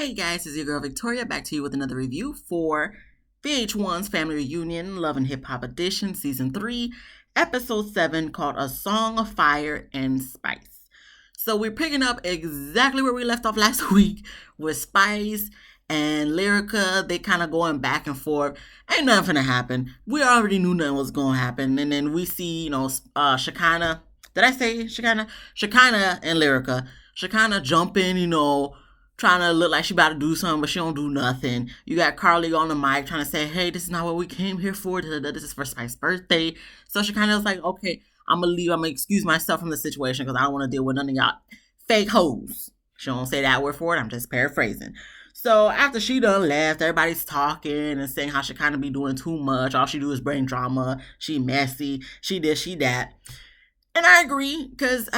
Hey guys, it's your girl Victoria back to you with another review for VH1's Family Reunion Love and Hip Hop Edition Season 3, Episode 7 called A Song of Fire and Spice. So we're picking up exactly where we left off last week with Spice and Lyrica. They kind of going back and forth. Ain't nothing finna happen. We already knew nothing was gonna happen. And then we see, Shekinah. Did I say Shekinah? Shekinah and Lyrica. Shekinah jumping, trying to look like she about to do something, but she don't do nothing. You got Carly on the mic trying to say, hey, this is not what we came here for. This is for Spice's birthday. So she kind of was like, okay, I'm going to leave. I'm going to excuse myself from the situation because I don't want to deal with none of y'all fake hoes. She don't say that word for it. I'm just paraphrasing. So after she done left, everybody's talking and saying how she kind of be doing too much. All she do is bring drama. She messy. She this, she that. And I agree because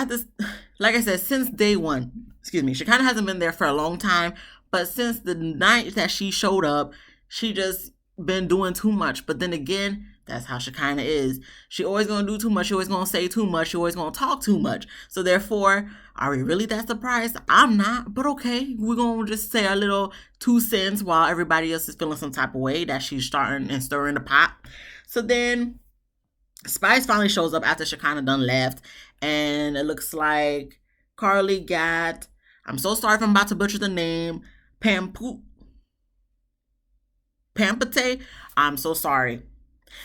like I said, since day one, she kind of hasn't been there for a long time, but since the night that she showed up, she just been doing too much. But then again, that's how she kind of is. She always going to do too much. She always going to say too much. She always going to talk too much. So therefore, are we really that surprised? I'm not, but okay. We're going to just say our little 2 cents while everybody else is feeling some type of way that she's starting and stirring the pot. So then Spice finally shows up after Shekinah done left, and it looks like Carly got, I'm so sorry if I'm about to butcher the name, Pampate. I'm so sorry.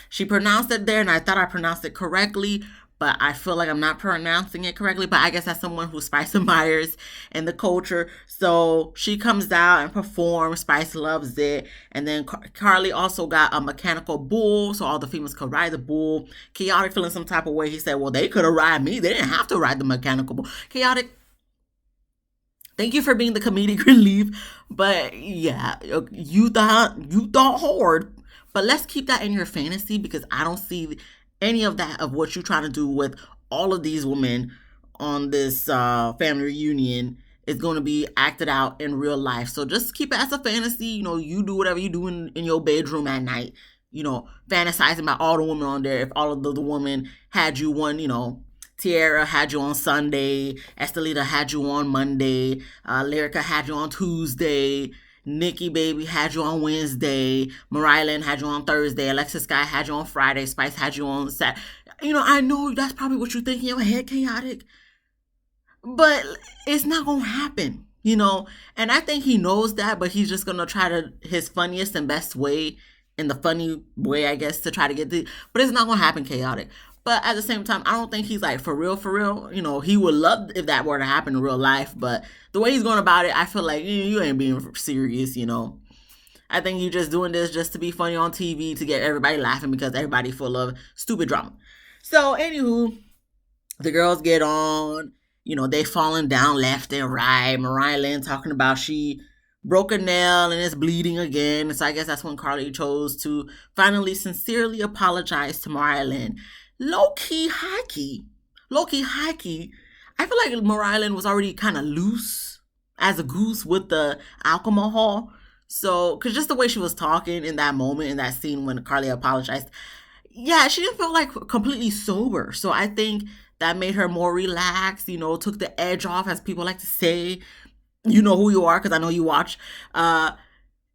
She pronounced it there, and I thought I pronounced it correctly, but I feel like I'm not pronouncing it correctly. But I guess that's someone who Spice admires in the culture. So she comes out and performs. Spice loves it. And then Carly also got a mechanical bull, so all the females could ride the bull. Chaotic feeling some type of way. He said, well, they could have ride me. They didn't have to ride the mechanical bull. Chaotic, thank you for being the comedic relief. But yeah, you thought hard. But let's keep that in your fantasy because I don't see any of that of what you're trying to do with all of these women on this family reunion is going to be acted out in real life. So just keep it as a fantasy. You do whatever you do in your bedroom at night. Fantasizing about all the women on there. If all of the women had you one, Tiara had you on Sunday. Estelita had you on Monday. Lyrica had you on Tuesday. Nikki Baby had you on Wednesday. Mariah Lynn had you on Thursday. Alexis Sky had you on Friday. Spice had you on Saturday. I know that's probably what you think in your head, Chaotic. But it's not going to happen, And I think he knows that, but he's just going to try his funniest and best way, in the funny way, I guess, to try to get but it's not going to happen, Chaotic. But at the same time, I don't think he's like, for real. He would love if that were to happen in real life. But the way he's going about it, I feel like you ain't being serious, I think you're just doing this just to be funny on TV to get everybody laughing because everybody full of stupid drama. So, anywho, the girls get on. They falling down left and right. Mariah Lynn talking about she broke a nail and it's bleeding again. So I guess that's when Carly chose to finally sincerely apologize to Mariah Lynn. Low-key, high-key. I feel like Mariah Lynn was already kind of loose as a goose with the alcohol. So, because just the way she was talking in that moment, in that scene when Carly apologized, yeah, she didn't feel like completely sober. So I think that made her more relaxed, took the edge off, as people like to say. You know who you are, because I know you watch.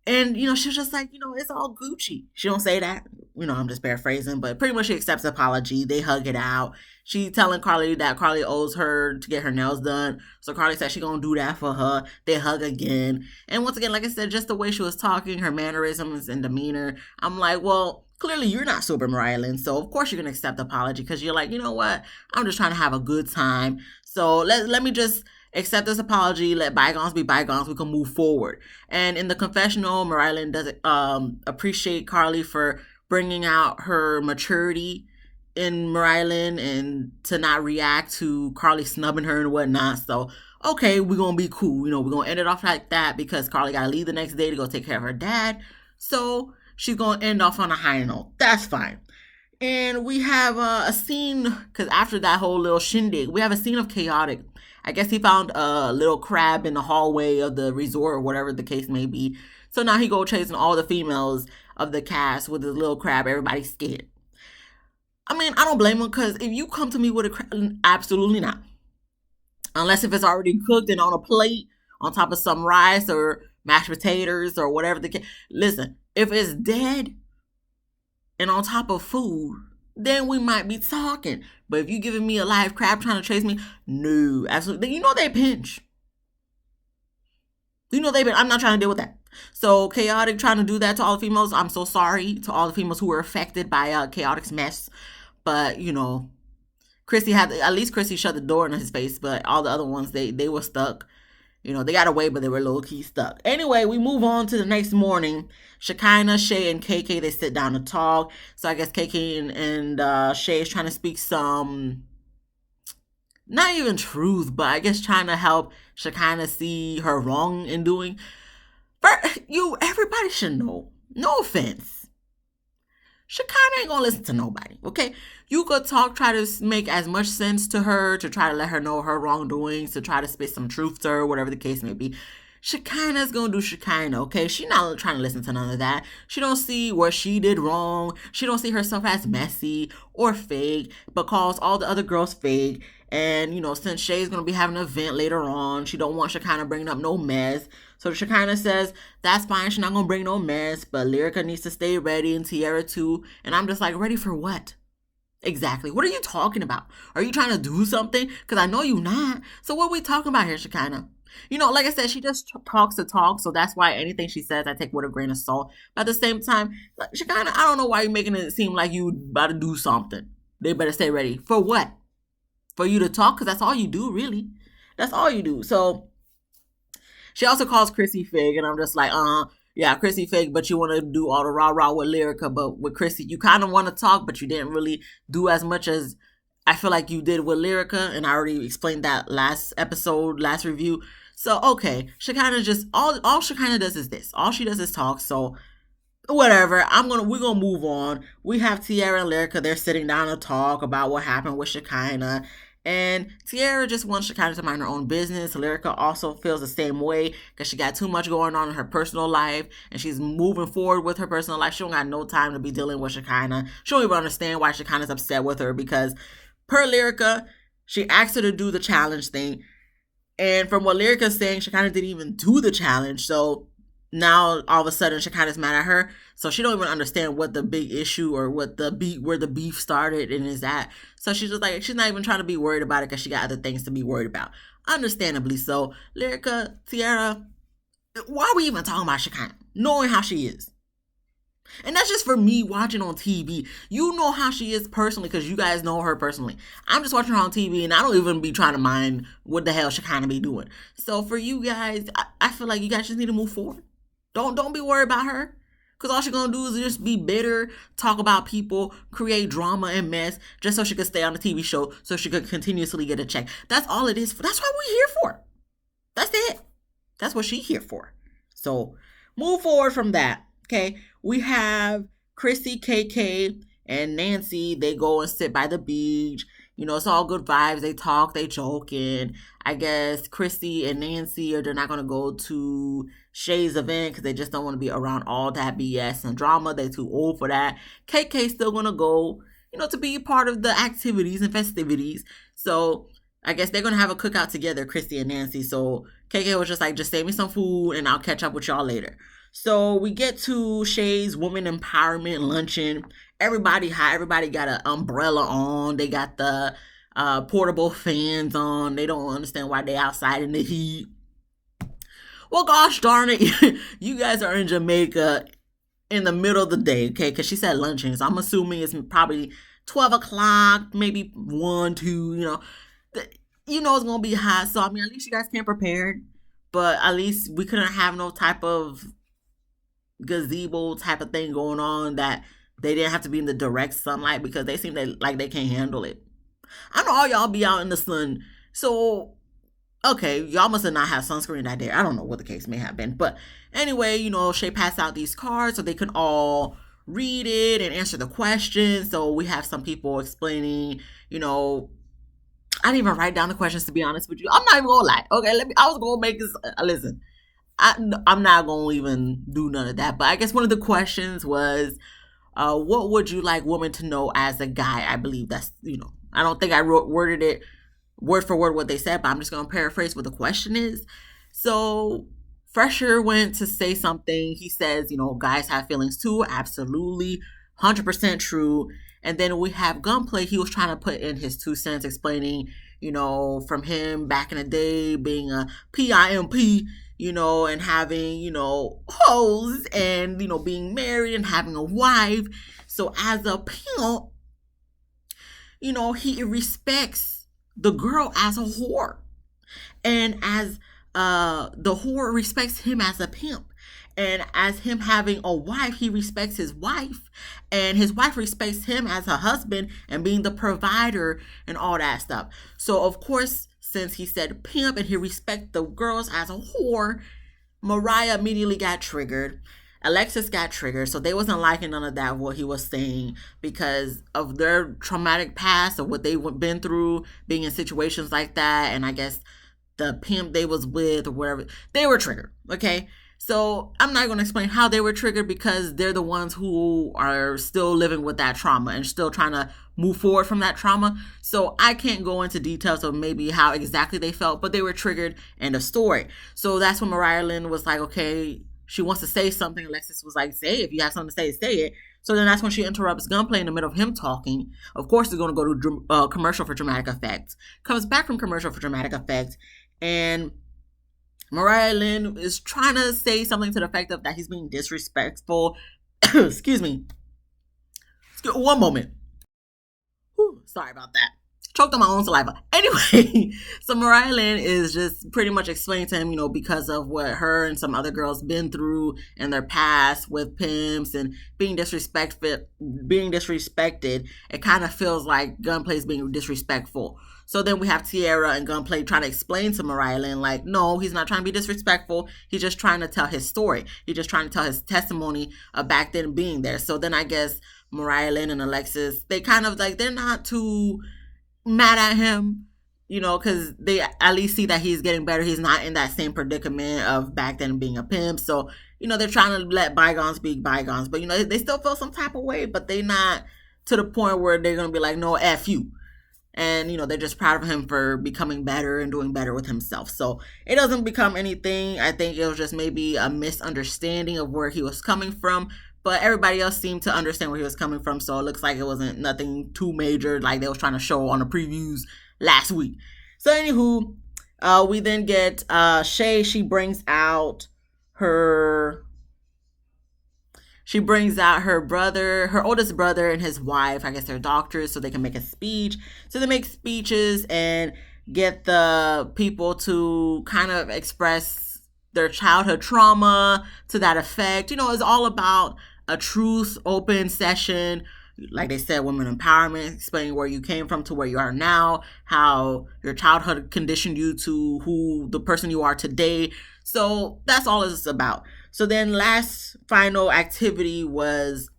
And, she was just like, it's all Gucci. She don't say that. I'm just paraphrasing, but pretty much she accepts the apology. They hug it out. She telling Carly that Carly owes her to get her nails done. So Carly said she gonna do that for her. They hug again. And once again, like I said, just the way she was talking, her mannerisms and demeanor, I'm like, well, clearly you're not sober, Mariah Lynn. So of course you're gonna accept the apology because you're like, you know what? I'm just trying to have a good time. So let me just accept this apology, let bygones be bygones, we can move forward. And in the confessional, Mariah Lynn doesn't appreciate Carly for bringing out her maturity in Mariah Lynn and to not react to Carly snubbing her and whatnot. So, okay, we're going to be cool. We're going to end it off like that because Carly got to leave the next day to go take care of her dad. So she's going to end off on a high note. That's fine. And we have a scene, because after that whole little shindig, we have a scene of Chaotic. I guess he found a little crab in the hallway of the resort or whatever the case may be. So now he go chasing all the females of the cast with his little crab. Everybody's scared. I mean, I don't blame him because if you come to me with a crab, absolutely not. Unless if it's already cooked and on a plate on top of some rice or mashed potatoes or whatever the case. Listen, if it's dead and on top of food, then we might be talking. But if you giving me a live crab trying to chase me, no, absolutely. You know they pinch. You know they've been. I'm not trying to deal with that. So chaotic trying to do that to all the females. I'm so sorry to all the females who were affected by chaotic's mess. But Chrissy had at least Chrissy shut the door in his face. But all the other ones they were stuck. They got away, but they were low key stuck. Anyway, we move on to the next morning. Shekinah, Shay, and KK they sit down to talk. So I guess KK and Shay is trying to speak some, not even truth, but I guess trying to help Shekinah see her wrong in doing. Everybody should know. No offense. Shekinah ain't gonna listen to nobody, okay? You could try to make as much sense to her, to try to let her know her wrongdoings, to try to spit some truth to her, whatever the case may be. Shekinah's gonna do Shekinah, okay? She not trying to listen to none of that. She don't see where she did wrong. She don't see herself as messy or fake, but calls all the other girls fake. And, since Shay's going to be having an event later on, she don't want Shekinah bringing up no mess. So Shekinah says, that's fine, she's not going to bring no mess, but Lyrica needs to stay ready and Tiara too. And I'm just like, ready for what? Exactly. What are you talking about? Are you trying to do something? Because I know you're not. So what are we talking about here, Shekinah? Like I said, she just talks to talk, so that's why anything she says, I take with a grain of salt. But at the same time, Shekinah, I don't know why you're making it seem like you about to do something. They better stay ready. For what? For you to talk? Because that's all you do, really. That's all you do. So she also calls Chrissy fake, and I'm just like, yeah, Chrissy fake, but you want to do all the rah-rah with Lyrica, but with Chrissy, you kind of want to talk, but you didn't really do as much as I feel like you did with Lyrica, and I already explained that last episode, last review. So, okay, Shekinah just, all Shekinah does is this. All she does is talk, so whatever. We're gonna move on. We have Tiara and Lyrica. They're sitting down to talk about what happened with Shekinah. And Tiara just wants Shekinah to mind her own business. Lyrica also feels the same way because she got too much going on in her personal life and she's moving forward with her personal life. She don't got no time to be dealing with Shekinah. She don't even understand why Shekinah's upset with her because per Lyrica, she asked her to do the challenge thing. And from what Lyrica's saying, Shekinah didn't even do the challenge. So now all of a sudden Shekinah's mad at her. So she don't even understand what the big issue or where the beef started and is at. So she's just like, she's not even trying to be worried about it because she got other things to be worried about. Understandably so. Lyrica, Tiara, why are we even talking about Shekinah? Knowing how she is. And that's just for me watching on TV. You know how she is personally because you guys know her personally. I'm just watching her on TV and I don't even be trying to mind what the hell Shekinah be doing. So for you guys, I feel like you guys just need to move forward. Don't be worried about her. Because all she's going to do is just be bitter, talk about people, create drama and mess, just so she could stay on the TV show, so she could continuously get a check. That's all it is. That's what we're here for. That's it. That's what she's here for. So move forward from that. Okay. We have Chrissy, KK, and Nancy. They go and sit by the beach. It's all good vibes. They talk, they joke, and I guess Chrissy and Nancy they're not going to go to Shay's event because they just don't want to be around all that BS and drama. They're too old for that. KK's still going to go, to be part of the activities and festivities. So I guess they're going to have a cookout together, Chrissy and Nancy. So KK was just like, just save me some food and I'll catch up with y'all later. So we get to Shay's Woman Empowerment Luncheon. Everybody hot. Everybody got an umbrella on. They got the portable fans on. They don't understand why they outside in the heat. Well, gosh darn it. You guys are in Jamaica in the middle of the day, okay? Because she said luncheon. So I'm assuming it's probably 12 o'clock, maybe 1, 2, it's going to be hot. So, at least you guys came prepared. But at least we couldn't have no type of gazebo type of thing going on that they didn't have to be in the direct sunlight because they seem like they can't handle it. I know all y'all be out in the sun, so okay, y'all must have not had sunscreen that day. I don't know what the case may have been, but anyway, Shay passed out these cards so they can all read it and answer the questions. So we have some people explaining, I didn't even write down the questions to be honest with you. I'm not even gonna lie. Okay, I was gonna make this. Listen. I'm not going to even do none of that. But I guess one of the questions was, what would you like women to know as a guy? I believe that's, I don't think I worded it word for word what they said, but I'm just going to paraphrase what the question is. So Fresher went to say something. He says, guys have feelings too. Absolutely. 100% true. And then we have Gunplay. He was trying to put in his 2 cents explaining, from him back in the day being a PIMP, and having, hoes and, being married and having a wife. So as a pimp, he respects the girl as a whore. And as the whore respects him as a pimp. And as him having a wife, he respects his wife. And his wife respects him as a husband and being the provider and all that stuff. So, of course, since he said pimp and he respects the girls as a whore, Mariah immediately got triggered. Alexis got triggered, so they wasn't liking none of that, what he was saying, because of their traumatic past, of what they've been through, being in situations like that, and I guess the pimp they was with or whatever, they were triggered, okay? So I'm not going to explain how they were triggered because they're the ones who are still living with that trauma and still trying to move forward from that trauma. So I can't go into details of maybe how exactly they felt, but they were triggered. End of story. So that's when Mariah Lynn was like, okay, she wants to say something. Alexis was like, say it. If you have something to say it. So then that's when she interrupts Gunplay in the middle of him talking. Of course, it's going to go to commercial for dramatic effect. Comes back from commercial for dramatic effect. And Mariah Lynn is trying to say something to the effect of that he's being disrespectful. Excuse me. One moment. Whew, sorry about that. Choked on my own saliva. Anyway, so Mariah Lynn is just pretty much explaining to him, because of what her and some other girls been through in their past with pimps and being disrespected. It kind of feels like Gunplay is being disrespectful. So then we have Tierra and Gunplay trying to explain to Mariah Lynn, like, no, he's not trying to be disrespectful. He's just trying to tell his story. He's just trying to tell his testimony of back then being there. So then I guess Mariah Lynn and Alexis, they kind of like, they're not too mad at him, because they at least see that he's getting better. He's not in that same predicament of back then being a pimp. So, they're trying to let bygones be bygones. But, they still feel some type of way, but they not to the point where they're going to be like, no, F you. And, they're just proud of him for becoming better and doing better with himself. So it doesn't become anything. I think it was just maybe a misunderstanding of where he was coming from. But everybody else seemed to understand where he was coming from. So it looks like it wasn't nothing too major like they was trying to show on the previews last week. So anywho, we then get Shay. She brings out her brother, her oldest brother and his wife. I guess they're doctors, so they can make a speech. So they make speeches and get the people to kind of express their childhood trauma to that effect. It's all about a truth open session. Like they said, women empowerment, explaining where you came from to where you are now, how your childhood conditioned you to who the person you are today. So that's all it's about. So then last final activity was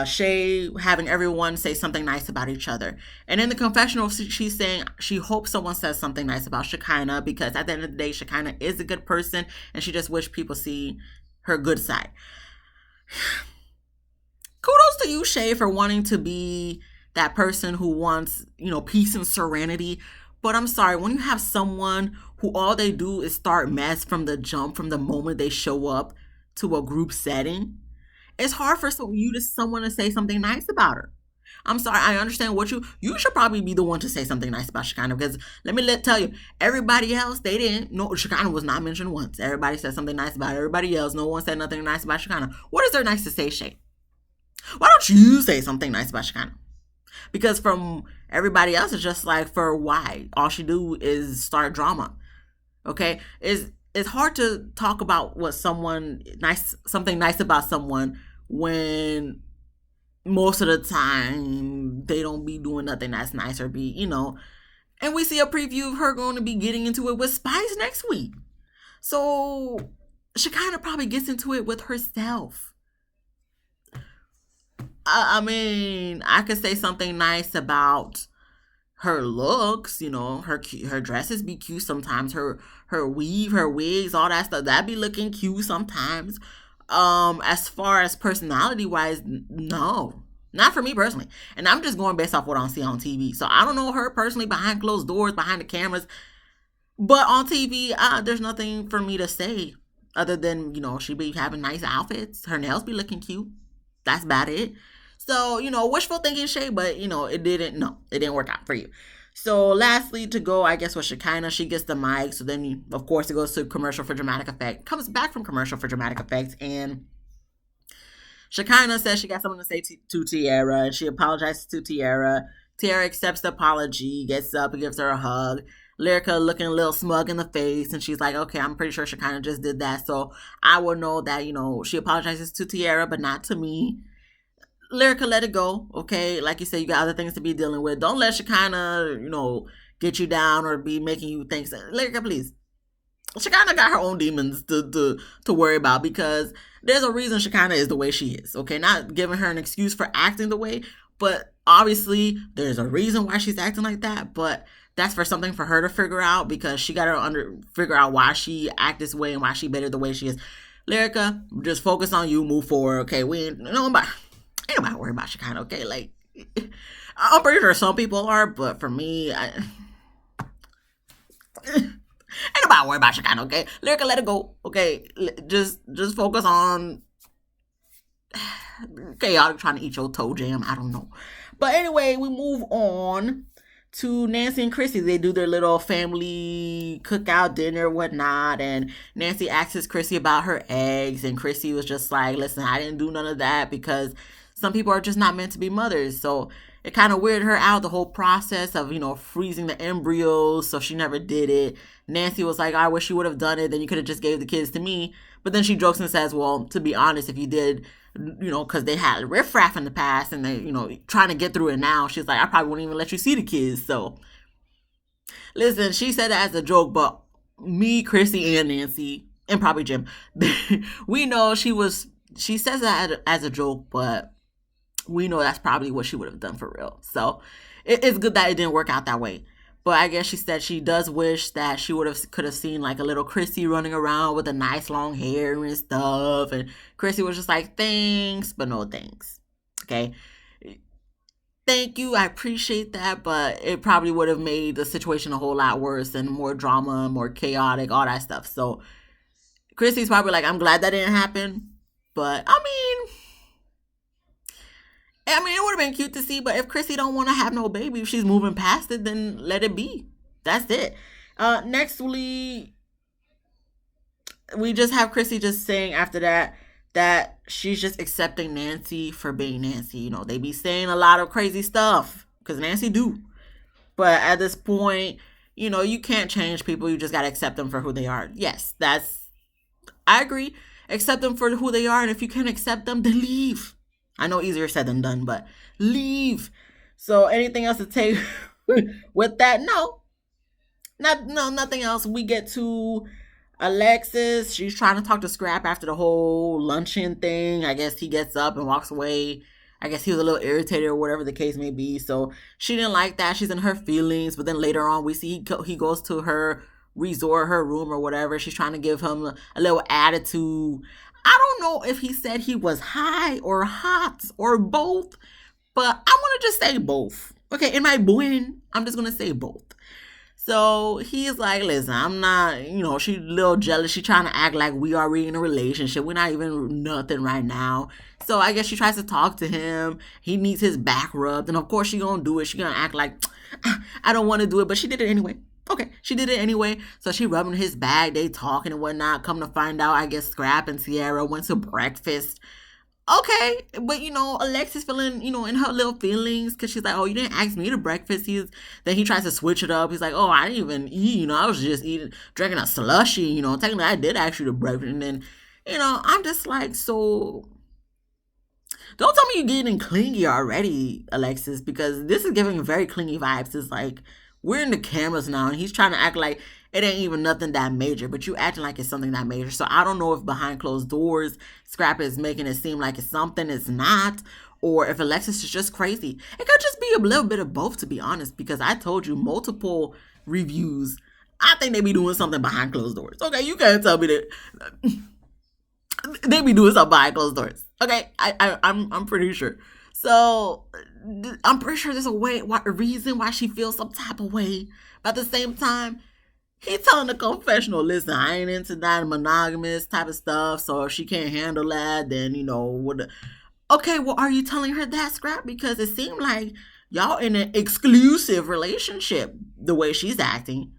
Shay having everyone say something nice about each other. And in the confessional, she's saying she hopes someone says something nice about Shekinah, because at the end of the day, Shekinah is a good person and she just wish people see her good side. Kudos to you, Shay, for wanting to be that person who wants, peace and serenity. But I'm sorry, when you have someone who all they do is start mess from the jump, from the moment they show up to a group setting, it's hard for someone to say something nice about her. I'm sorry, I understand you should probably be the one to say something nice about Shekinah, because let me tell you, everybody else, they didn't. No, Shekinah was not mentioned once. Everybody said something nice about everybody else. No one said nothing nice about Shekinah. What is there nice to say, Shay? Why don't you say something nice about Shekinah? Because from everybody else, it's just like, for why? All she do is start drama. Okay? It's hard to talk about something nice about someone when most of the time they don't be doing nothing that's nice or be, and we see a preview of her going to be getting into it with Spice next week. So she kind of probably gets into it with herself. I mean, I could say something nice about her looks, her dresses be cute sometimes, her weave, her wigs, all that stuff, that be looking cute sometimes. As far as personality wise, no, not for me personally. And I'm just going based off what I see on TV. So I don't know her personally behind closed doors, behind the cameras, but on TV, there's nothing for me to say other than, she be having nice outfits. Her nails be looking cute. That's about it. So, wishful thinking shade, but, it didn't work out for you. So, lastly, to go, I guess, with Shekinah, she gets the mic. So then, of course, it goes to commercial for dramatic effect. Comes back from commercial for dramatic effects, and Shekinah says she got something to say to Tiara, and she apologizes to Tiara. Tiara accepts the apology, gets up and gives her a hug. Lyrica looking a little smug in the face, and she's like, okay, I'm pretty sure Shekinah just did that, so I will know that, she apologizes to Tiara, but not to me. Lyrica, let it go, okay? Like you said, you got other things to be dealing with. Don't let Shekinah, get you down or be making you think. Lyrica, please. Shekinah got her own demons to worry about, because there's a reason Shekinah is the way she is, okay? Not giving her an excuse for acting the way, but obviously there's a reason why she's acting like that, but that's for something for her to figure out, because she got to figure out why she act this way and why she better the way she is. Lyrica, just focus on you, move forward, okay? Ain't nobody worry about Shekinah, okay? Like, I'm pretty sure some people are, but for me, ain't nobody worry about Shekinah, okay? Lyrica, let it go, okay? Just focus on chaotic trying to eat your toe jam. I don't know. But anyway, we move on to Nancy and Chrissy. They do their little family cookout dinner, whatnot, and Nancy asks Chrissy about her eggs, and Chrissy was just like, listen, I didn't do none of that, because some people are just not meant to be mothers. So it kind of weirded her out, the whole process of, freezing the embryos, so she never did it. Nancy was like, I wish you would have done it, then you could have just gave the kids to me. But then she jokes and says, well, to be honest, if you did, because they had riffraff in the past, and they, trying to get through it now, she's like, I probably wouldn't even let you see the kids. So listen, she said that as a joke, but me, Chrissy, and Nancy, and probably Jim, we know she says that as a joke, but we know that's probably what she would have done for real. So it's good that it didn't work out that way. But I guess she said she does wish that she could have seen like a little Chrissy running around with a nice long hair and stuff. And Chrissy was just like, thanks, but no thanks. Okay. Thank you. I appreciate that. But it probably would have made the situation a whole lot worse and more drama, more chaotic, all that stuff. So Chrissy's probably like, I'm glad that didn't happen. But it would have been cute to see, but if Chrissy don't want to have no baby, if she's moving past it, then let it be. That's it. Nextly, we just have Chrissy just saying after that she's just accepting Nancy for being Nancy. They be saying a lot of crazy stuff, because Nancy do. But at this point, you can't change people. You just got to accept them for who they are. Yes, I agree. Accept them for who they are, and if you can't accept them, then leave. I know easier said than done, but leave. So anything else to take with that? No, nothing else. We get to Alexis. She's trying to talk to Scrap after the whole luncheon thing. I guess he gets up and walks away. I guess he was a little irritated or whatever the case may be. So she didn't like that. She's in her feelings. But then later on, we see he goes to her resort, her room or whatever. She's trying to give him a little attitude. I don't know if he said he was high or hot or both, but I want to just say both. Okay, in my brain, I'm just going to say both. So he's like, listen, I'm not, she's a little jealous. She's trying to act like we are in a relationship. We're not even nothing right now. So I guess she tries to talk to him. He needs his back rubbed. And of course she going to do it. She going to act like, I don't want to do it, but she did it anyway. Okay, she did it anyway. So she rubbing his back, they talking and whatnot. Come to find out, I guess Scrap and Sierra went to breakfast. Okay, but Alexis feeling, in her little feelings, because she's like, oh, you didn't ask me to breakfast. Then he tries to switch it up. He's like, oh, I didn't even eat, I was just drinking a slushy, technically I did ask you to breakfast. And then, I'm just like, so don't tell me you're getting clingy already, Alexis, because this is giving very clingy vibes. It's like, we're in the cameras now, and he's trying to act like it ain't even nothing that major, but you acting like it's something that major. So I don't know if behind closed doors, Scrap is making it seem like it's something it's not, or if Alexis is just crazy. It could just be a little bit of both, to be honest, because I told you multiple reviews, I think they be doing something behind closed doors. Okay, you can't tell me that they be doing something behind closed doors. Okay, I'm pretty sure. So I'm pretty sure there's a reason why she feels some type of way. But at the same time, He telling the confessional, listen, I ain't into that monogamous type of stuff. So if she can't handle that, then what? Okay, well, are you telling her that, Scrap? Because it seemed like y'all in an exclusive relationship the way she's acting.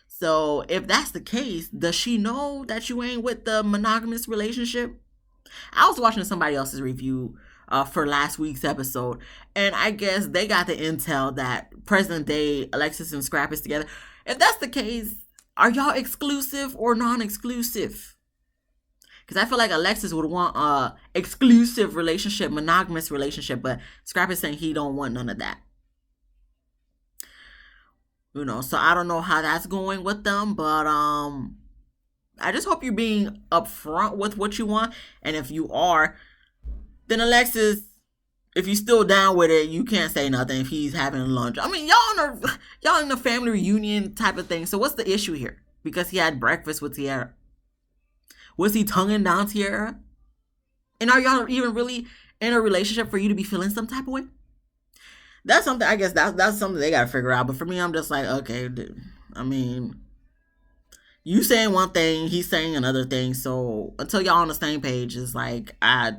So if that's the case, does she know that you ain't with the monogamous relationship? I was watching somebody else's review for last week's episode, and I guess they got the intel that present day Alexis and Scrap is together. If that's the case, are y'all exclusive or non-exclusive? Because I feel like Alexis would want a exclusive relationship, monogamous relationship, but Scrap is saying he don't want none of that. So I don't know how that's going with them, but I just hope you're being upfront with what you want. And if you are, then Alexis, if you're still down with it, you can't say nothing if he's having lunch. I mean, y'all in a family reunion type of thing. So what's the issue here? Because he had breakfast with Tiara. Was he tonguing down Tiara? And are y'all even really in a relationship for you to be feeling some type of way? That's something, I guess that's something they gotta figure out. But for me, I'm just like, okay, dude. I mean, you saying one thing, he's saying another thing. So until y'all on the same page, it's like I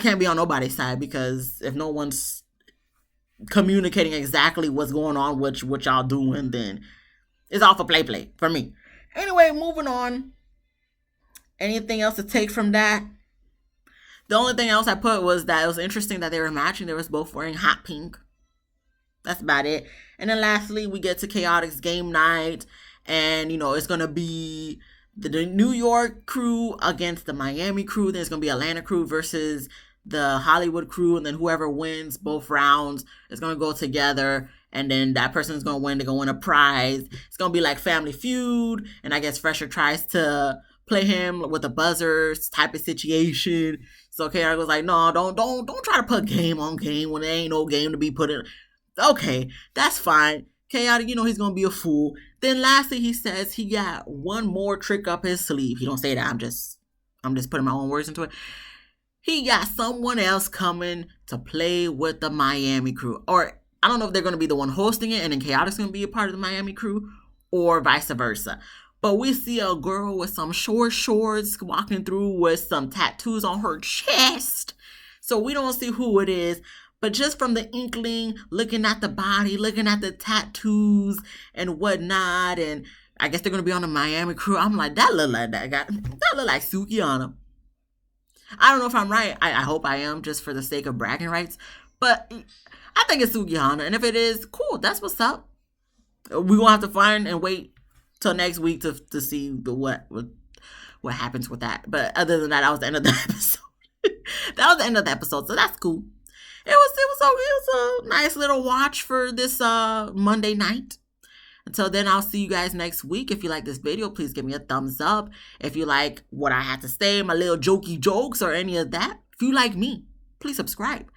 can't be on nobody's side, because if no one's communicating exactly what's going on, what y'all doing, then it's all for play for me. Anyway, moving on. Anything else to take from that? The only thing else I put was that it was interesting that they were matching. They was both wearing hot pink. That's about it. And then lastly, we get to Chaotic's game night. And, it's going to be the New York crew against the Miami crew. Then it's going to be Atlanta crew versus the Hollywood crew. And then whoever wins both rounds is going to go together. And then that person is going to win. They're going to win a prize. It's going to be like Family Feud. And I guess Fresher tries to play him with a buzzer type of situation. So Chaotic was like, no, don't try to put game on game when there ain't no game to be put in. Okay, that's fine. Chaotic, he's gonna be a fool. Then lastly, he says he got one more trick up his sleeve. He don't say that. I'm just putting my own words into it. He got someone else coming to play with the Miami crew. Or I don't know if they're gonna be the one hosting it and then Chaotic's gonna be a part of the Miami crew, or vice versa. But we see a girl with some short shorts walking through with some tattoos on her chest. So we don't see who it is. But just from the inkling, looking at the body, looking at the tattoos and whatnot, and I guess they're going to be on the Miami crew, I'm like, that look like that guy. That look like Sukihana. I don't know if I'm right. I hope I am, just for the sake of bragging rights. But I think it's Sukihana. And if it is, cool. That's what's up. We're going to have to find and wait till next week to see what happens with that. But other than that was the end of the episode. That was the end of the episode, so that's cool. It was a nice little watch for this Monday night. Until then, I'll see you guys next week. If you like this video, please give me a thumbs up. If you like what I had to say, my little jokey jokes or any of that, if you like me, please subscribe.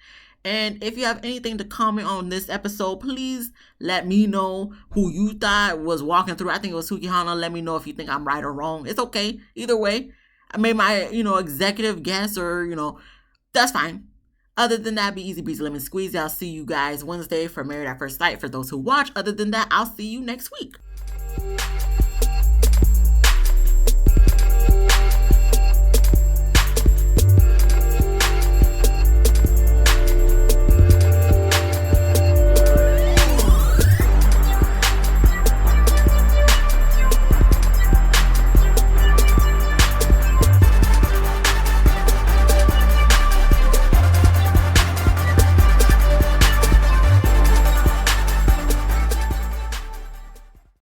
And if you have anything to comment on this episode, please let me know who you thought was walking through. I think it was Sukihana. Let me know if you think I'm right or wrong. It's okay. Either way, I made my, executive guess, or, that's fine. Other than that, be easy breezy lemon squeezy. I'll see you guys Wednesday for Married at First Sight for those who watch. Other than that, I'll see you next week.